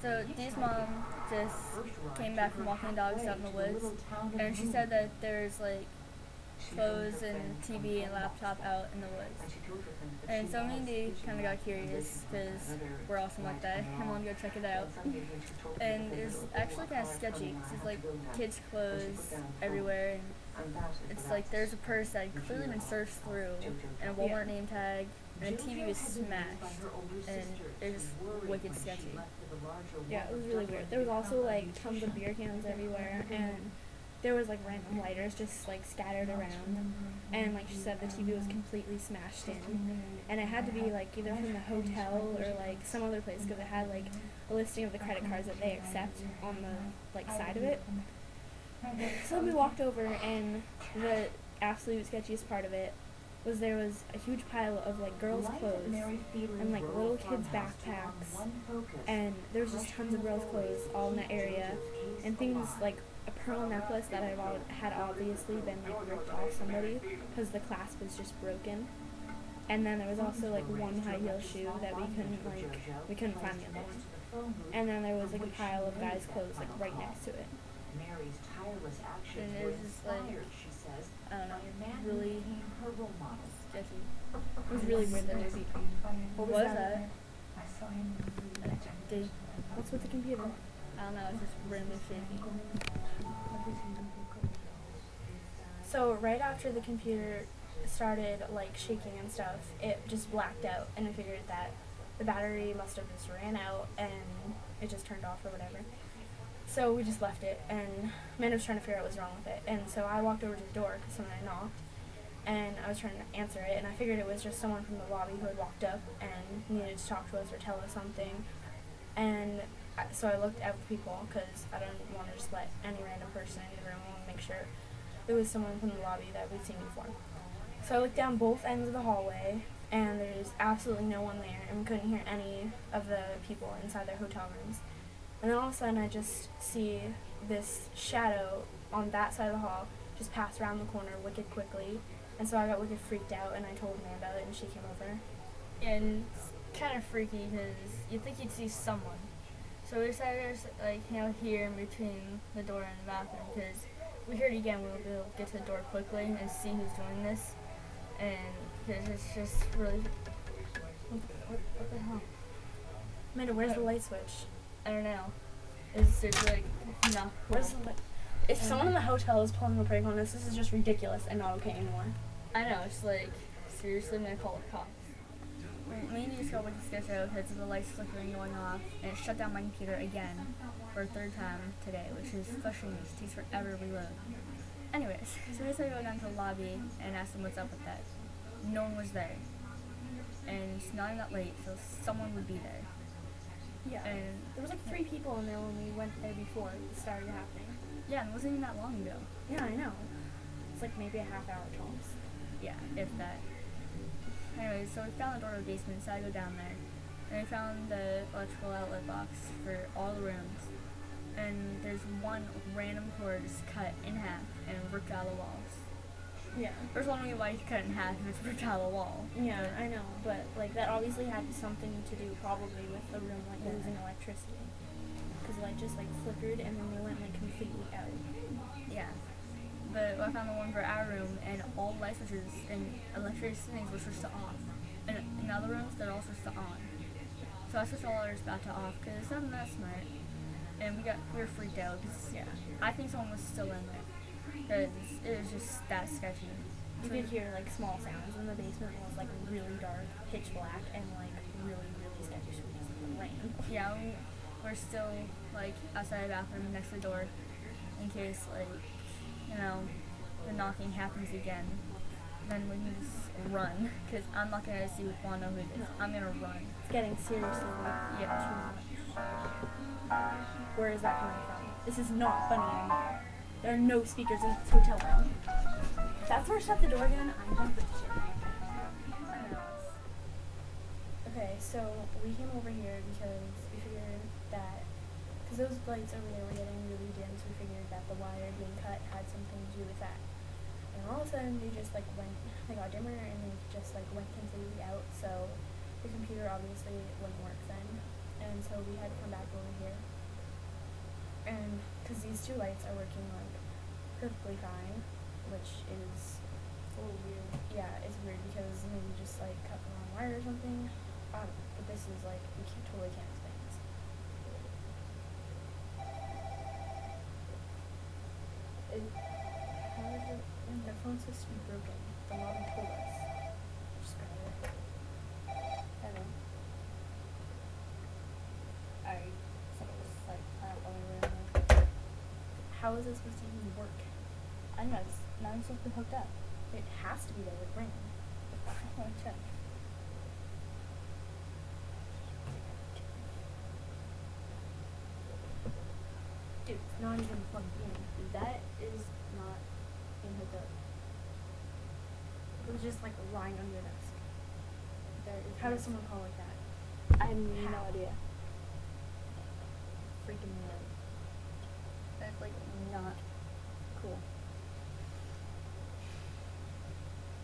So Dee's mom just came back from walking the dogs out in the woods, and she said that there's like clothes and TV and laptop out in the woods. And so me and Dee kind of got curious because we're awesome like that and wanted to go check it out. And it's actually kind of sketchy because it's like kids' clothes everywhere, and it's like there's a purse that had clearly been searched through, and a Walmart name tag, and a TV was smashed, and it was wicked sketchy. Yeah, it was really weird. There was also like tons of beer cans everywhere, and there was like random lighters just like scattered around, and like she said, the TV was completely smashed in, and it had to be like either from the hotel or like some other place because it had like a listing of the credit cards that they accept on the like side of it. So we walked over, and the absolute sketchiest part of it was there was a huge pile of like girls' clothes and like little kids' backpacks, and there was just tons of girls' clothes all in that area, and things like a pearl necklace that had obviously been like ripped off somebody because the clasp was just broken, and then there was also like one high heel shoe that we couldn't find the other one, and then there was like a pile of guys' clothes like right next to it. And it was just like, I don't know, really sketchy. It was really weird that movie. What was that? What's with the computer? I don't know, it's just randomly shaky. So right after the computer started like shaking and stuff, it just blacked out, and I figured that the battery must have just ran out and it just turned off or whatever. So we just left it, and Amanda was trying to figure out what was wrong with it, and so I walked over to the door because someone had knocked, and I was trying to answer it, and I figured it was just someone from the lobby who had walked up and needed to talk to us or tell us something, and so I looked at people because I didn't want to just let any random person in the room. I wanted to make sure it was someone from the lobby that we'd seen before. So I looked down both ends of the hallway, and there was absolutely no one there, and we couldn't hear any of the people inside their hotel rooms. And then all of a sudden I just see this shadow on that side of the hall just pass around the corner wicked quickly. And so I got wicked freaked out, and I told Amanda, and she came over. And it's kind of freaky because you'd think you'd see someone. So we decided to like hang out here in between the door and the bathroom because we heard again we'll be able to get to the door quickly and see who's doing this. And because it's just really... What the hell? Amanda, where's the light switch? I don't know. It's just like, no. Where's the light? If someone in the hotel is pulling a prank on us, this is just ridiculous and not okay anymore. I know, it's like, seriously, I'm gonna call the cops. Me and you just got wicked sketched out because of the lights flickering going off, and it shut down my computer again for a third time today, which is frustrating. It takes forever to reload. Anyways, so we decided to go down to the lobby and ask them what's up with that. No one was there. And it's not even that late, so someone would be there. Yeah. And there was like 3 people in there when we went there before it started happening. Yeah, and it wasn't even that long ago. Yeah, I know. It's like maybe a half hour tops. Yeah, if that. Anyways, so we found the door to the basement, so I go down there. And we found the electrical outlet box for all the rooms. And there's one random cord just cut in half and ripped out of the walls. Yeah. I was wondering why you cut it in half if it's ripped out of the wall. Yeah, I know, but like that obviously had something to do probably with the room like losing electricity. Because the light just like flickered and then they went like completely out. Yeah. But I found the one for our room, and all the light switches and electricity things were switched to off. And in other rooms, they're all switched to on. So I switched all ours back to off because it's not that smart. And we were freaked out because I think someone was still in there. Because it was just that sketchy. You could hear like small sounds, and the basement was like really dark, pitch black, and like really, really sketchy streets and rain. Yeah, we're still like outside the bathroom next to the door in case like, you know, the knocking happens again. Then we can just run, because I'm not going to see want to know who it is. I'm going to run. It's getting seriously like too much. Where is that coming from? This is not funny anymore. There are no speakers in this hotel room. If that's where I shut the door again, I'm going to shit. Okay, so we came over here because we figured that, because those lights over there were getting really dim, so we figured that the wire being cut had something to do with that. And all of a sudden, they just like they got dimmer and they just like went completely out, so the computer obviously wouldn't work then. and so we had to come back over here. And because these two lights are working like perfectly fine, which is a little weird. yeah, it's weird because maybe just like cut the wrong wire or something. But this is like totally can't explain this. How is it? The phone's supposed to be broken. The lobby told us. Just got it. I don't know. I said it was like kind of over. How is it supposed to even work? I know, it's not even supposed to be hooked up. It has to be there with ring. I want to check. Dude, it's not even plugged in. That is not being hooked up. It was just like lying on your desk. There is How no- does someone call like that? I have no How? idea. Freaking no. That's like not cool.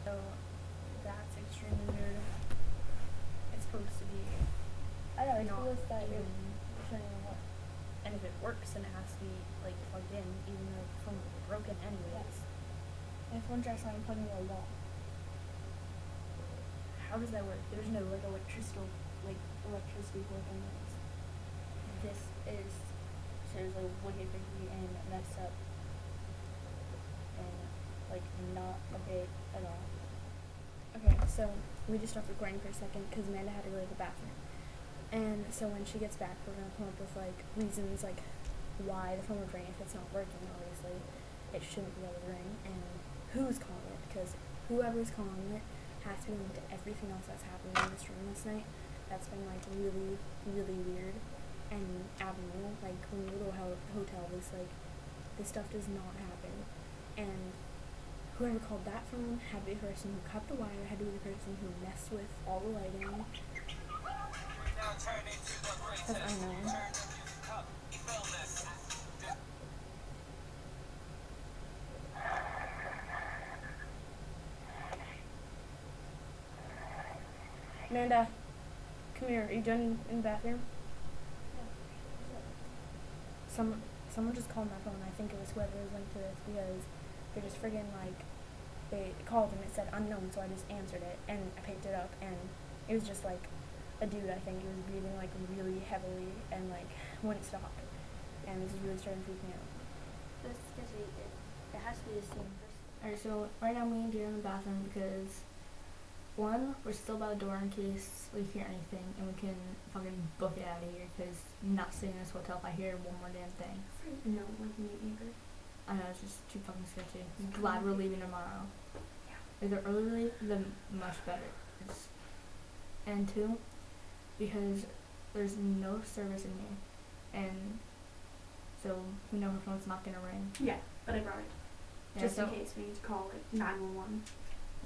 So that's extremely weird. It's supposed to be, I know, it's not cool that even, it shouldn't even work. and if it works, then it has to be like plugged in, even though the phone was broken anyways. And if one tries something, plugging into a wall. How does that work? There's no like electricity working this. This is seriously wicked freaky and messed up. And like not okay at all. Okay, so we just stopped recording for a second because Amanda had to go to the bathroom. And so when she gets back, we're gonna come up with like reasons like why the phone would ring if it's not working. Obviously, it shouldn't be able to ring, and who's calling it, because whoever's calling it has to be linked to everything else that's happening in this room this night. That's been like really, really weird and abnormal. Like when we go to a hotel, this stuff does not happen, and whoever called that phone had to be the person who cut the wire, had to be the person who messed with all the lighting. That's unknown. Amanda, come here. Are you done in the bathroom? Someone just called my phone. I think it was whoever was linked to this because they're just friggin' like, they called and it said unknown, so I just answered it and I picked it up and it was just like a dude. I think he was breathing like really heavily and like wouldn't stop, and this is really starting to freak me out. That's sketchy. It has to be the same person. Alright, so right now me and Dear in the bathroom because one, we're still by the door in case we hear anything and we can fucking book it out of here because I'm not staying in this hotel if I hear one more damn thing. No, like me either. I know, it's just too fucking sketchy. I'm glad we're leaving tomorrow. If they're early leave, then much better. And two, because there's no service in here, and so we know her phone's not gonna ring. Yeah, but I brought it Yeah, just so, in case we need to call like 911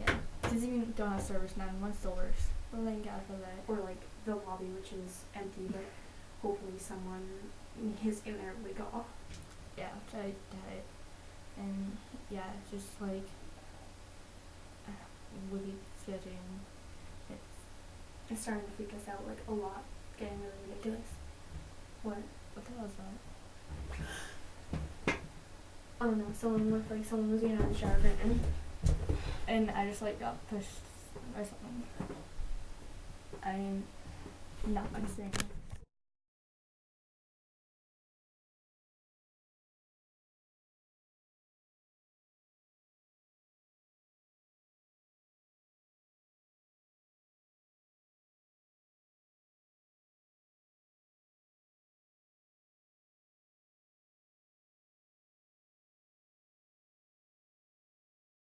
Yeah, since you don't have service, 911 still works. Well, thank God for that. or like the lobby, which is empty, but hopefully someone is in there we go. Yeah, which I doubt it. And yeah, it's just like really sketchy and It's starting to freak us out like a lot. It's getting really ridiculous. What? what the hell is that? I don't know. Someone looked like someone was getting out of the shower curtain. And I just like got pushed or something. I'm not gonna say anything.